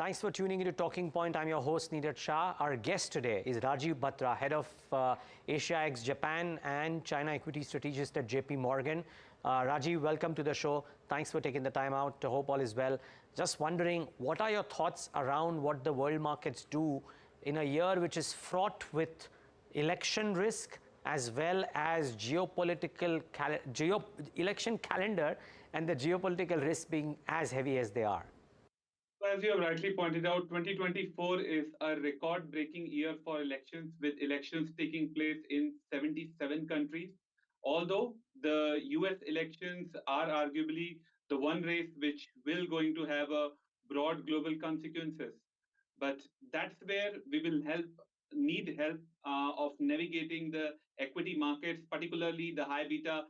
Thanks for tuning into Talking Point. I'm your host, Niraj Shah. Our guest today is Rajiv Batra, head of Asia ex Japan and China equity strategist at JP Morgan. Rajiv, welcome to the show. Thanks for taking the time out. I hope all is well. Just wondering, what are your thoughts around what the world markets do in a year which is fraught with election risk as well as geopolitical election calendar and the geopolitical risk being as heavy as they are? As you have rightly pointed out, 2024 is a record-breaking year for elections, with elections taking place in 77 countries. Although the US elections are arguably the one race which will going to have a broad global consequences. But that's where we will need help of navigating the equity markets, particularly the high beta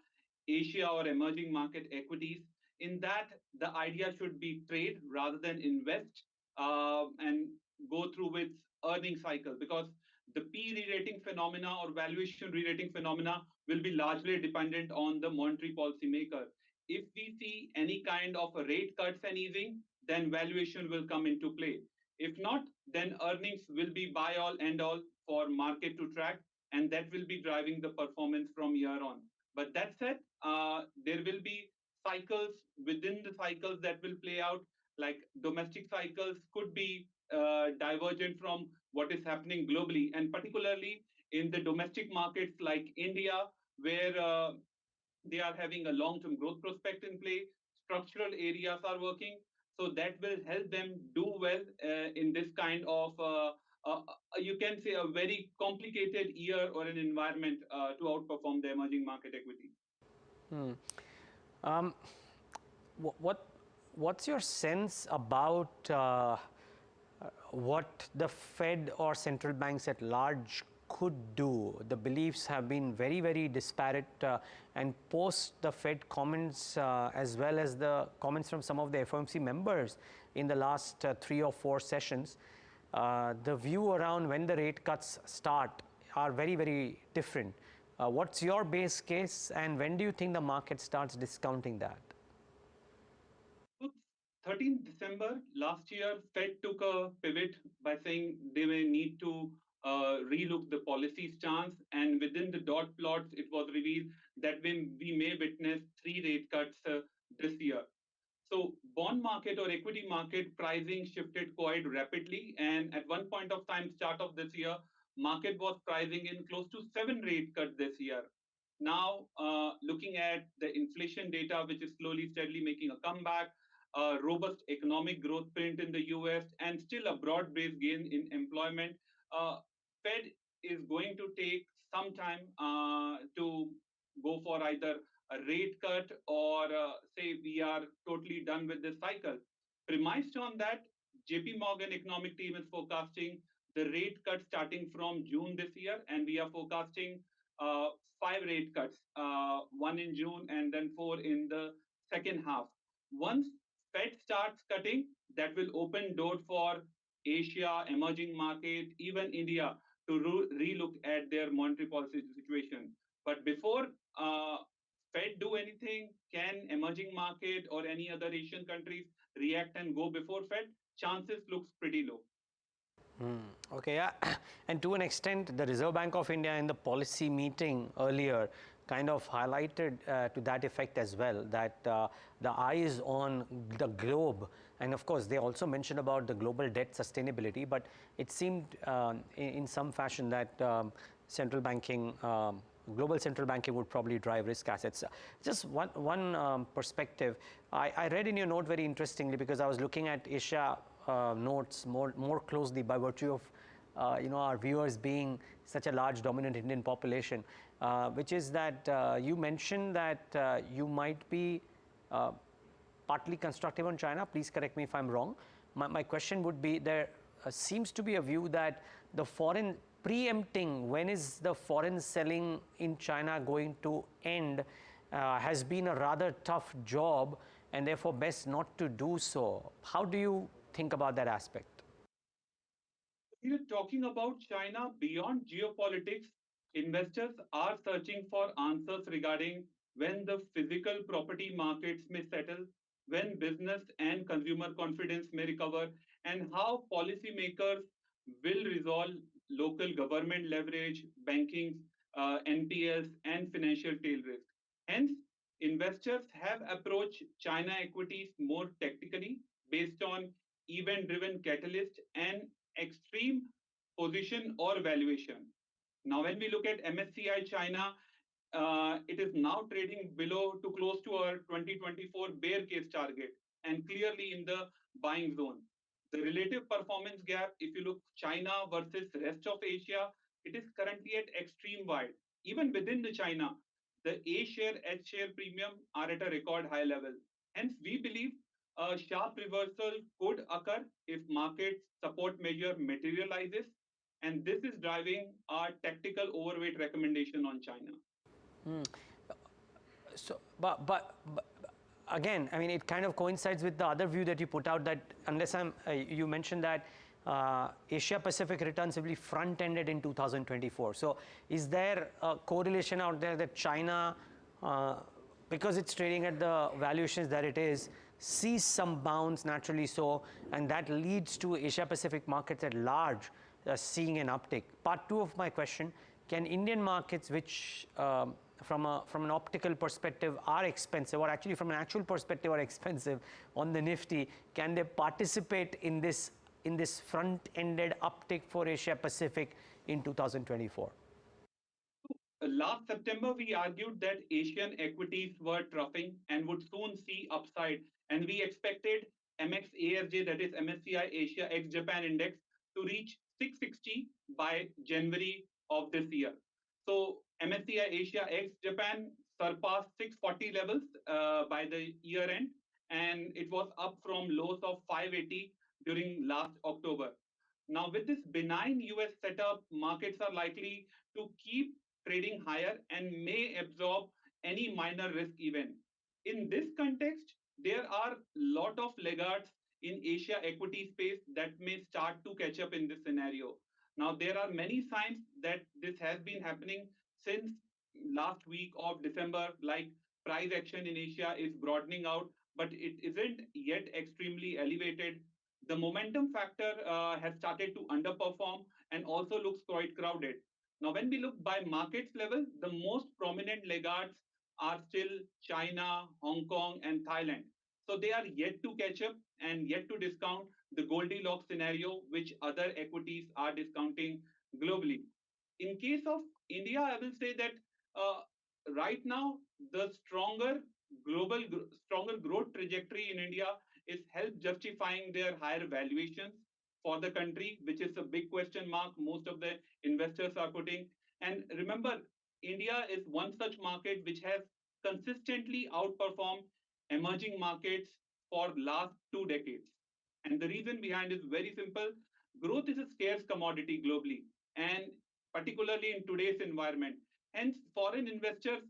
Asia or emerging market equities. In that, the idea should be trade rather than invest and go through with earning cycle, because the P re-rating phenomena or valuation re-rating phenomena will be largely dependent on the monetary policy maker. If we see any kind of a rate cuts and easing, then valuation will come into play. If not, then earnings will be buy all end all for market to track, and that will be driving the performance from here on. But that said, there will be cycles within the cycles that will play out, like domestic cycles could be divergent from what is happening globally, and particularly in the domestic markets like India, where they are having a long-term growth prospect in play, structural areas are working, so that will help them do well in this kind of you can say a very complicated year or an environment to outperform the emerging market equities. Um, what's your sense about what the Fed or central banks at large could do? The beliefs have been very, very disparate, and post the Fed comments as well as the comments from some of the FOMC members in the last 3 or 4 sessions, the view around when the rate cuts start are very, very different. What's your base case, and when do you think the market starts discounting that? 13th December last year, Fed took a pivot by saying they may need to relook the policy stance, and within the dot plots, it was revealed that we may witness 3 rate cuts this year. So bond market or equity market pricing shifted quite rapidly, and at one point of time, start of this year, market was pricing in close to 7 rate cuts this year. Now, looking at the inflation data, which is slowly, steadily making a comeback, robust economic growth print in the US, and still a broad-based gain in employment, Fed is going to take some time to go for either a rate cut or say we are totally done with this cycle. Premised on that, JP Morgan economic team is forecasting the rate cut starting from June this year, and we are forecasting 5 rate cuts, 1 in June and then 4 in the second half. Once Fed starts cutting, that will open door for Asia, emerging market, even India to relook at their monetary policy situation. But before Fed do anything, can emerging market or any other Asian countries react and go before Fed? Chances looks pretty low. Okay, yeah. And to an extent, the Reserve Bank of India in the policy meeting earlier kind of highlighted to that effect as well, that the eyes on the globe, and of course they also mentioned about the global debt sustainability, but it seemed in some fashion that central banking, global central banking would probably drive risk assets. Just one perspective. I read in your note very interestingly, because I was looking at Asia notes more closely by virtue of our viewers being such a large dominant Indian population, which is that you mentioned that you might be partly constructive on China. Please correct me if I'm wrong. My question would be, there seems to be a view that the foreign preempting when is the foreign selling in China going to end has been a rather tough job, and therefore best not to do so. How do you think about that aspect? You're talking about China beyond geopolitics. Investors are searching for answers regarding when the physical property markets may settle, when business and consumer confidence may recover, and how policymakers will resolve local government leverage, banking, NPLs, and financial tail risk. Hence, investors have approached China equities more tactically based on event driven catalyst and extreme position or valuation. Now, when we look at MSCI China, it is now trading below to close to our 2024 bear case target and clearly in the buying zone. The relative performance gap, if you look China versus rest of Asia, it is currently at extreme wide. Even within the China, the A share, H share premium are at a record high level. Hence, we believe a sharp reversal could occur if market support measure materializes, and this is driving our tactical overweight recommendation on China. So, but again, I mean, it kind of coincides with the other view that you put out that unless you mentioned that Asia Pacific returns will be front-ended in 2024. So, is there a correlation out there that China, because it's trading at the valuations that it is, sees some bounce naturally so, and that leads to Asia Pacific markets at large seeing an uptick? Part two of my question: can Indian markets, which from an optical perspective are expensive, or actually from an actual perspective are expensive on the Nifty, can they participate in this front-ended uptick for Asia Pacific in 2024? Last September, we argued that Asian equities were troughing and would soon see upside, and we expected MXASJ, that is MSCI Asia ex Japan Index, to reach 660 by January of this year. So MSCI Asia ex Japan surpassed 640 levels by the year end, and it was up from lows of 580 during last October. Now, with this benign US setup, markets are likely to keep trading higher and may absorb any minor risk event. In this context, there are a lot of laggards in Asia equity space that may start to catch up in this scenario. Now, there are many signs that this has been happening since last week of December, like price action in Asia is broadening out, but it isn't yet extremely elevated. The momentum factor has started to underperform and also looks quite crowded. Now, when we look by markets level, the most prominent laggards are still China, Hong Kong, and Thailand. So they are yet to catch up and yet to discount the Goldilocks scenario, which other equities are discounting globally. In case of India, I will say that uh, right now the stronger growth trajectory in India is help justifying their higher valuations for the country, which is a big question mark most of the investors are putting. And remember, India is one such market which has consistently outperformed emerging markets for last 2 decades. And the reason behind is very simple. Growth is a scarce commodity globally, and particularly in today's environment. Hence, foreign investors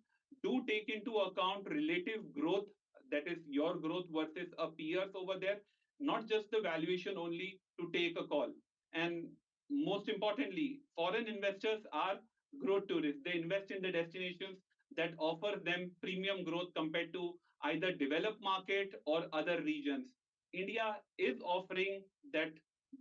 do take into account relative growth, that is your growth versus a peers over there, not just the valuation only to take a call. And most importantly, foreign investors are growth tourists. They invest in the destinations that offer them premium growth compared to either developed market or other regions. India is offering that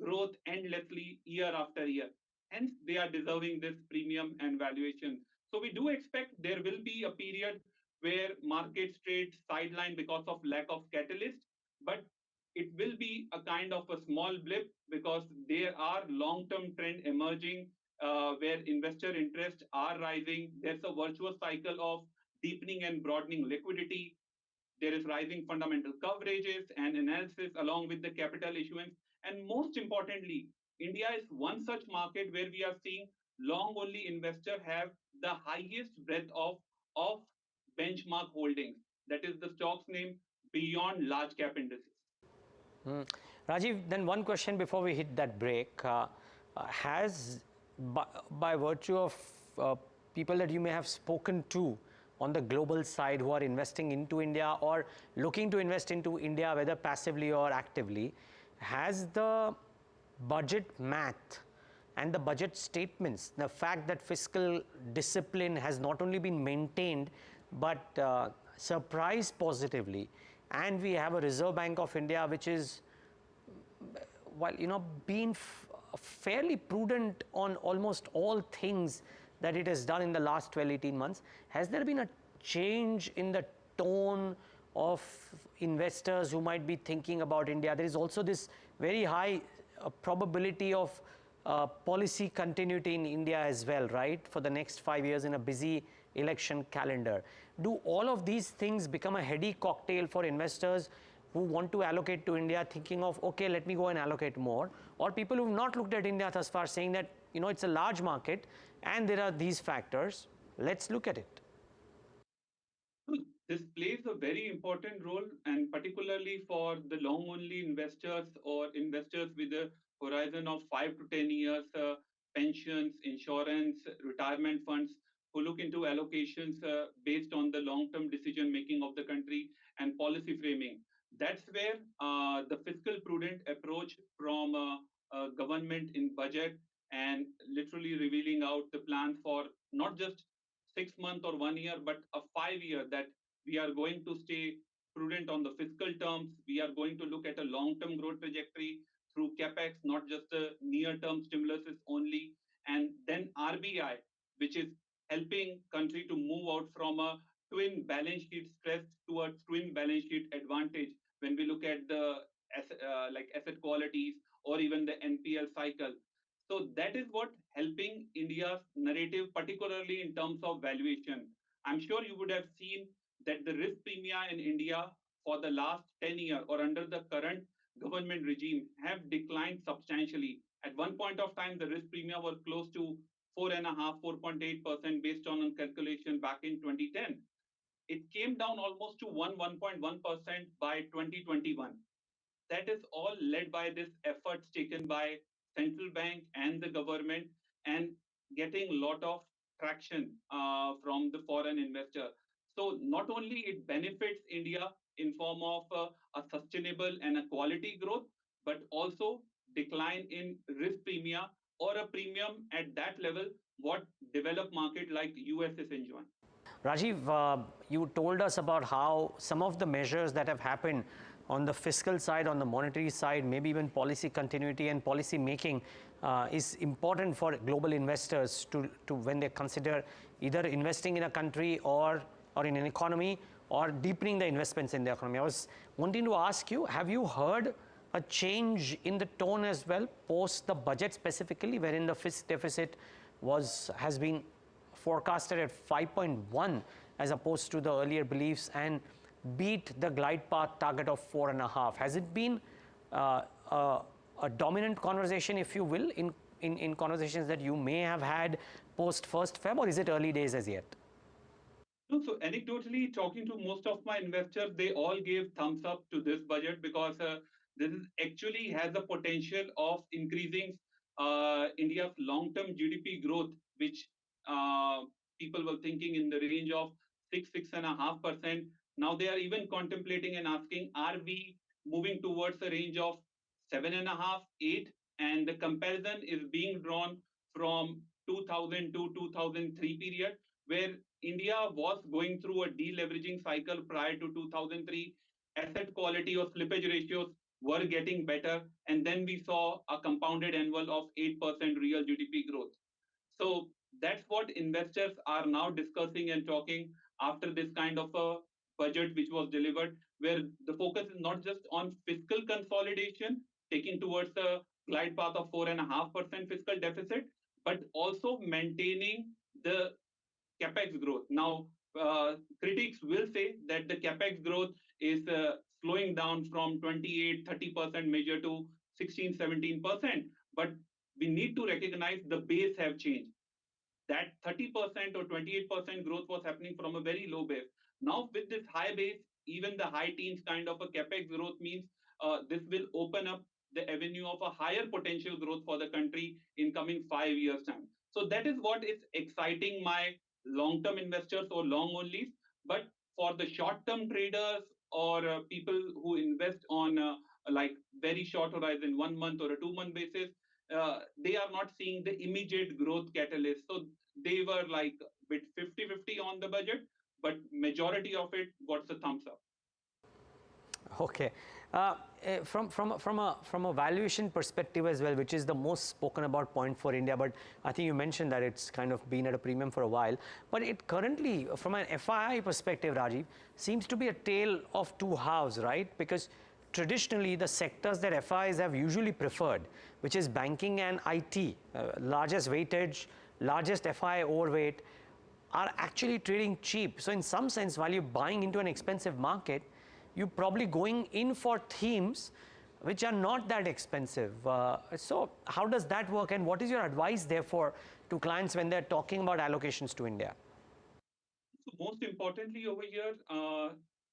growth endlessly year after year. Hence, they are deserving this premium and valuation. So we do expect there will be a period where markets trade sideline because of lack of catalyst, but it will be a kind of a small blip because there are long-term trend emerging where investor interests are rising. There's a virtuous cycle of deepening and broadening liquidity. There is rising fundamental coverages and analysis along with the capital issuance. And most importantly, India is one such market where we are seeing long only investor have the highest breadth of benchmark holdings. That is the stocks name beyond large cap indices. Rajiv, then one question before we hit that break. Has, by virtue of people that you may have spoken to on the global side who are investing into India or looking to invest into India, whether passively or actively, has the budget math and the budget statements, the fact that fiscal discipline has not only been maintained but surprised positively, and we have a Reserve Bank of India which is while being fairly prudent on almost all things that it has done in the last 12, 18 months, has there been a change in the tone of investors who might be thinking about India? There is also this very high probability of policy continuity in India as well, right, for the next 5 years in a busy election calendar. Do all of these things become a heady cocktail for investors who want to allocate to India, thinking of, okay, let me go and allocate more, or people who have not looked at India thus far saying that, it's a large market and there are these factors, let's look at it? This plays a very important role, and particularly for the long only investors or investors with a horizon of 5 to 10 years, pensions, insurance, retirement funds, who look into allocations based on the long term decision making of the country and policy framing. That's where the fiscal prudent approach from government in budget and literally revealing out the plan for not just 6 months or 1 year, but a 5 year, that we are going to stay prudent on the fiscal terms. We are going to look at a long-term growth trajectory through capex, not just the near-term stimuluses only. And then RBI, which is helping country to move out from a twin balance sheet stress towards twin balance sheet advantage when we look at the asset qualities or even the NPL cycle. So that is what helping India's narrative, particularly in terms of valuation. I'm sure you would have seen that the risk premia in India for the last 10 years or under the current government regime have declined substantially. At one point of time, the risk premia was close to 4.5, 4.8% based on a calculation back in 2010. It came down almost to 1.1% by 2021. That is all led by this efforts taken by central bank and the government, and getting a lot of traction from the foreign investor. So not only it benefits India in form of a sustainable and a quality growth, but also decline in risk premium or a premium at that level what developed market like US is enjoying. Rajiv, you told us about how some of the measures that have happened on the fiscal side, on the monetary side, maybe even policy continuity and policy making is important for global investors to when they consider either investing in a country or in an economy or deepening the investments in the economy. I was wanting to ask you, have you heard a change in the tone as well post the budget specifically, wherein the fiscal deficit has been forecasted at 5.1 as opposed to the earlier beliefs and beat the glide path target of 4.5? Has it been a dominant conversation, if you will, in conversations that you may have had post 1st Feb, or is it early days as yet? No, so anecdotally, talking to most of my investors, they all gave thumbs up to this budget because this is actually has the potential of increasing India's long-term GDP growth, which people were thinking in the range of 6.5%. Now they are even contemplating and asking, are we moving towards a range of 7.5, 8? And the comparison is being drawn from 2000 to 2003 period, where India was going through a deleveraging cycle prior to 2003. Asset quality or slippage ratios were getting better, and then we saw a compounded annual of 8% real GDP growth. So that's what investors are now discussing and talking after this kind of a budget which was delivered, where the focus is not just on fiscal consolidation, taking towards the glide path of 4.5% fiscal deficit, but also maintaining the capex growth. Now, critics will say that the capex growth is slowing down from 28, 30% measure to 16, 17%. But we need to recognize the base have changed. That 30% or 28% growth was happening from a very low base. Now, with this high base, even the high teens kind of a capex growth means this will open up the avenue of a higher potential growth for the country in coming 5 years' time. So that is what is exciting my long-term investors or long onlys. But for the short-term traders or people who invest on like very short horizon, 1 month or a 2 month basis, they are not seeing the immediate growth catalyst. So they were like bit 50-50 on the budget, but majority of it got the thumbs up. Okay. From a valuation perspective as well, which is the most spoken about point for India, but I think you mentioned that it's kind of been at a premium for a while. But it currently, from an FII perspective, Rajiv, seems to be a tale of two halves, right? Because traditionally, the sectors that FIs have usually preferred, which is banking and IT, largest weightage, largest FI overweight, are actually trading cheap. So in some sense, while you're buying into an expensive market, you're probably going in for themes which are not that expensive. So how does that work, and what is your advice therefore to clients when they're talking about allocations to India? So most importantly over here,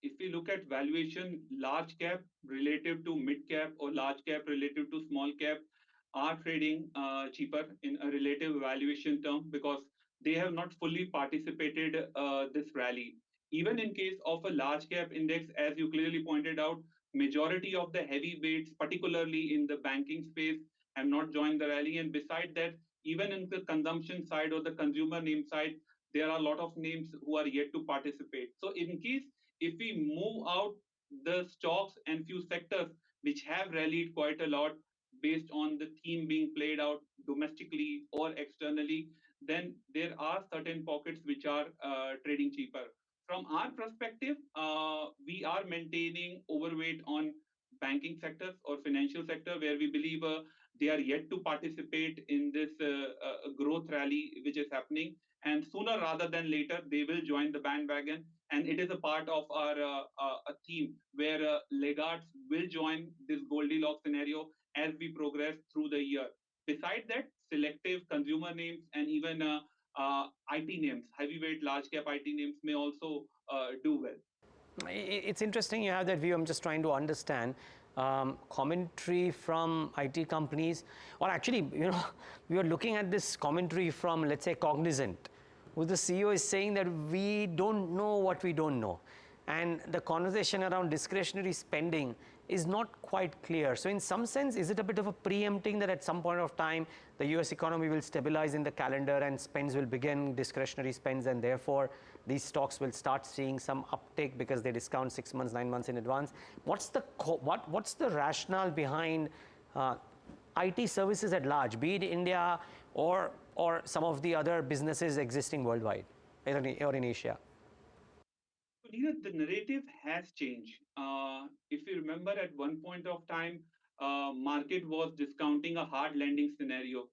if we look at valuation, large cap relative to mid cap or large cap relative to small cap are trading cheaper in a relative valuation term because they have not fully participated this rally. Even in case of a large cap index, as you clearly pointed out, majority of the heavyweights, particularly in the banking space, have not joined the rally. And beside that, even in the consumption side or the consumer name side, there are a lot of names who are yet to participate. So in case if we move out the stocks and few sectors which have rallied quite a lot based on the theme being played out domestically or externally, then there are certain pockets which are trading cheaper. From our perspective, we are maintaining overweight on banking sectors or financial sector where we believe they are yet to participate in this growth rally which is happening, and sooner rather than later they will join the bandwagon, and it is a part of our a theme where laggards will join this goldilocks scenario as we progress through the year. Beside that, selective consumer names and even IT names, heavyweight large cap IT names may also do well. It's interesting you have that view. I'm just trying to understand commentary from IT companies, or actually, we are looking at this commentary from, let's say, Cognizant, who the CEO is saying that we don't know what we don't know. And the conversation around discretionary spending is not quite clear. So in some sense, is it a bit of a preempting that at some point of time, the US economy will stabilize in the calendar and spends will begin, discretionary spends, and therefore these stocks will start seeing some uptake because they discount 6 months, 9 months in advance? What's the rationale behind IT services at large, be it India or some of the other businesses existing worldwide or in Asia? Neeraj, the narrative has changed. If you remember, at one point of time, market was discounting a hard landing scenario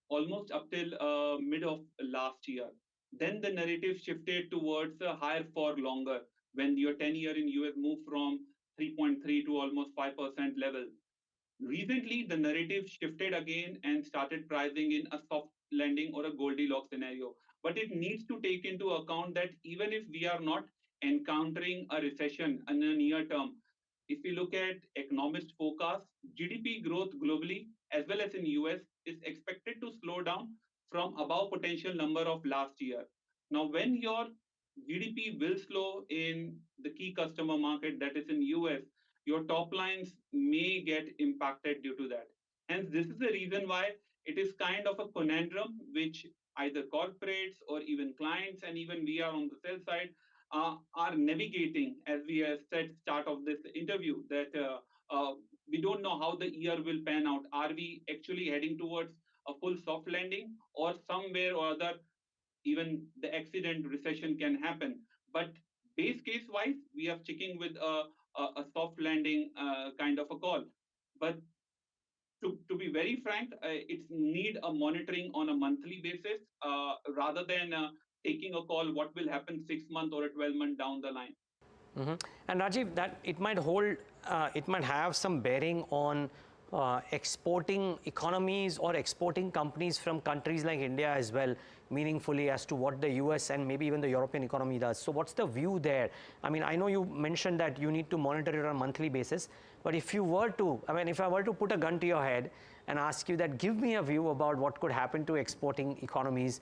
almost up till mid of last year. Then the narrative shifted towards a higher for longer when your 10-year in US moved from 3.3 to almost 5% level. Recently, the narrative shifted again and started pricing in a soft landing or a Goldilocks scenario. But it needs to take into account that even if we are not encountering a recession in the near term, if we look at economist forecasts, GDP growth globally as well as in US is expected to slow down from above potential number of last year. Now, when your GDP will slow in the key customer market that is in US, your top lines may get impacted due to that. Hence, this is the reason why it is kind of a conundrum which either corporates or even clients and even we are on the sell side are navigating, as we have said start of this interview, that we don't know how the year will pan out. Are we actually heading towards a full soft landing, or somewhere or other even the accident recession can happen? But base case wise, we are sticking with a soft landing kind of a call. But to be very frank, it's need a monitoring on a monthly basis rather than taking a call what will happen 6 months or a 12-month down the line. And Rajiv, that it might have some bearing on exporting economies or exporting companies from countries like India as well, meaningfully as to what the US and maybe even the European economy does. So what's the view there? I mean, I know you mentioned that you need to monitor it on a monthly basis, but if you were to, I mean, if I were to put a gun to your head and ask you that, give me a view about what could happen to exporting economies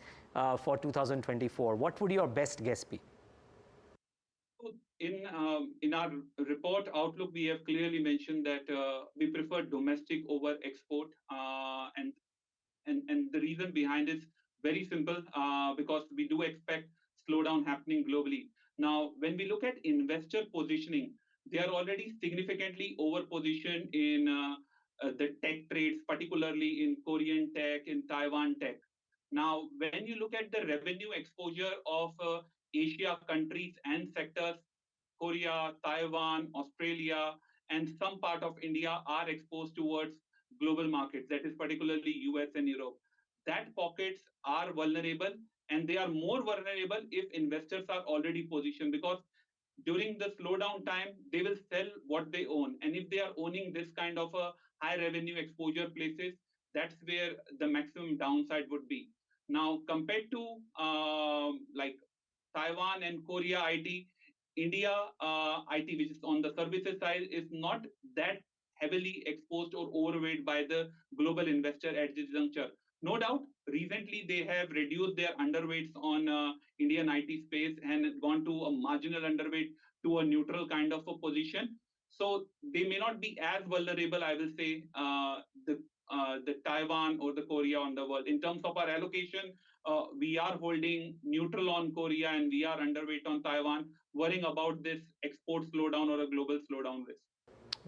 for 2024, what would your best guess be? In our report outlook, we have clearly mentioned that we prefer domestic over export, and the reason behind is very simple, because we do expect slowdown happening globally. Now, when we look at investor positioning, they are already significantly over-positioned in the tech trades, particularly in Korean tech, in Taiwan tech. Now, when you look at the revenue exposure of Asia countries and sectors, Korea, Taiwan, Australia, and some part of India are exposed towards global markets, that is particularly US and Europe. That pockets are vulnerable, and they are more vulnerable if investors are already positioned, because during the slowdown time, they will sell what they own. And if they are owning this kind of a high revenue exposure places, that's where the maximum downside would be. Now, compared to like Taiwan and Korea IT, India IT, which is on the services side, is not that heavily exposed or overweight by the global investor at this juncture. No doubt, recently they have reduced their underweights on Indian IT space and gone to a marginal underweight to a neutral kind of a position. So they may not be as vulnerable, I will say, the Taiwan or the Korea on the world. In terms of our allocation, we are holding neutral on Korea and we are underweight on Taiwan, worrying about this export slowdown or a global slowdown risk.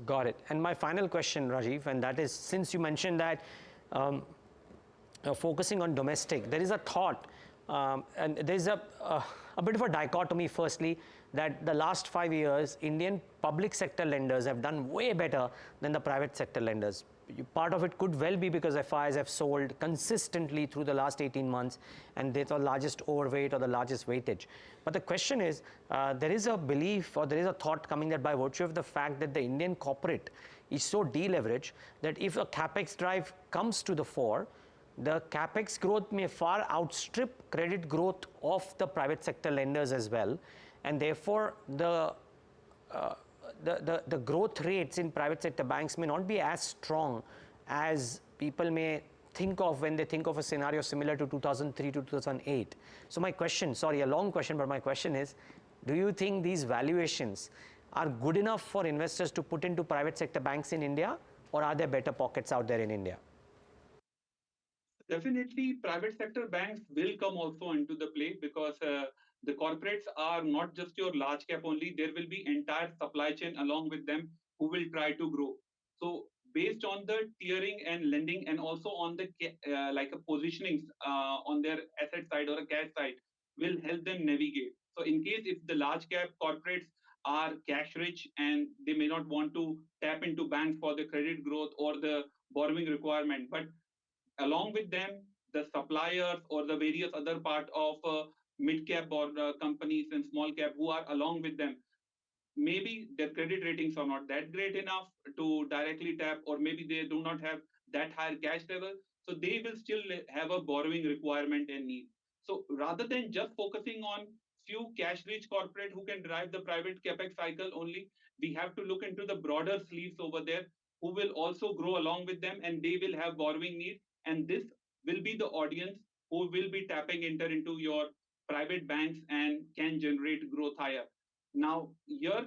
Got it. And my final question, Rajiv, and that is, since you mentioned that focusing on domestic, there is a thought, and there's a bit of a dichotomy, firstly, that the last 5 years, Indian public sector lenders have done way better than the private sector lenders. Part of it could well be because FIs have sold consistently through the last 18 months, and they're the largest overweight or the largest weightage. But the question is, there is a belief or there is a thought coming that by virtue of the fact that the Indian corporate is so deleveraged, that if a capex drive comes to the fore, the capex growth may far outstrip credit growth of the private sector lenders as well, and therefore the growth rates in private sector banks may not be as strong as people may think of when they think of a scenario similar to 2003 to 2008. So my question, sorry, a long question, but my question is, do you think these valuations are good enough for investors to put into private sector banks in India, or are there better pockets out there in India? Definitely, private sector banks will come also into the play, because the corporates are not just your large cap only. There will be entire supply chain along with them who will try to grow. So based on the tiering and lending, and also on the like a positionings on their asset side or a cash side, will help them navigate. So in case if the large cap corporates are cash rich and they may not want to tap into banks for the credit growth or the borrowing requirement, but along with them, the suppliers or the various other part of mid cap or companies and small cap who are along with them, maybe their credit ratings are not that great enough to directly tap, or maybe they do not have that higher cash level. So they will still have a borrowing requirement and need. So rather than just focusing on few cash rich corporate who can drive the private capex cycle only, we have to look into the broader sleeves over there who will also grow along with them, and they will have borrowing need. And this will be the audience who will be tapping into your private banks and can generate growth higher. Now, here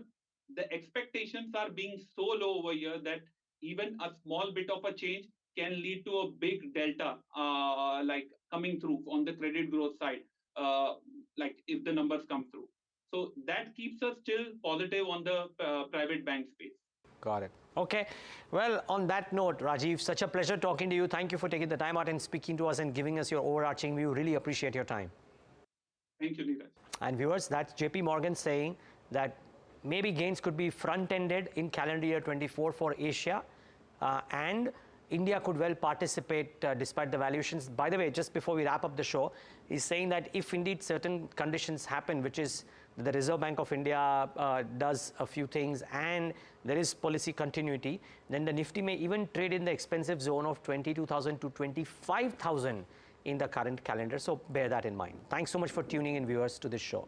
the expectations are being so low over here that even a small bit of a change can lead to a big delta, like coming through on the credit growth side, like if the numbers come through. So that keeps us still positive on the private bank space. Got it. Okay. Well, on that note, Rajiv, such a pleasure talking to you. Thank you for taking the time out and speaking to us and giving us your overarching view. Really appreciate your time. Thank you, Niraj. And viewers, that's JP Morgan saying that maybe gains could be front-ended in calendar year 24 for Asia, and India could well participate despite the valuations. By the way, just before we wrap up the show, he's saying that if indeed certain conditions happen, which is the Reserve Bank of India does a few things and there is policy continuity, then the Nifty may even trade in the expensive zone of 22,000 to 25,000 in the current calendar. So bear that in mind. Thanks so much for tuning in, viewers, to this show.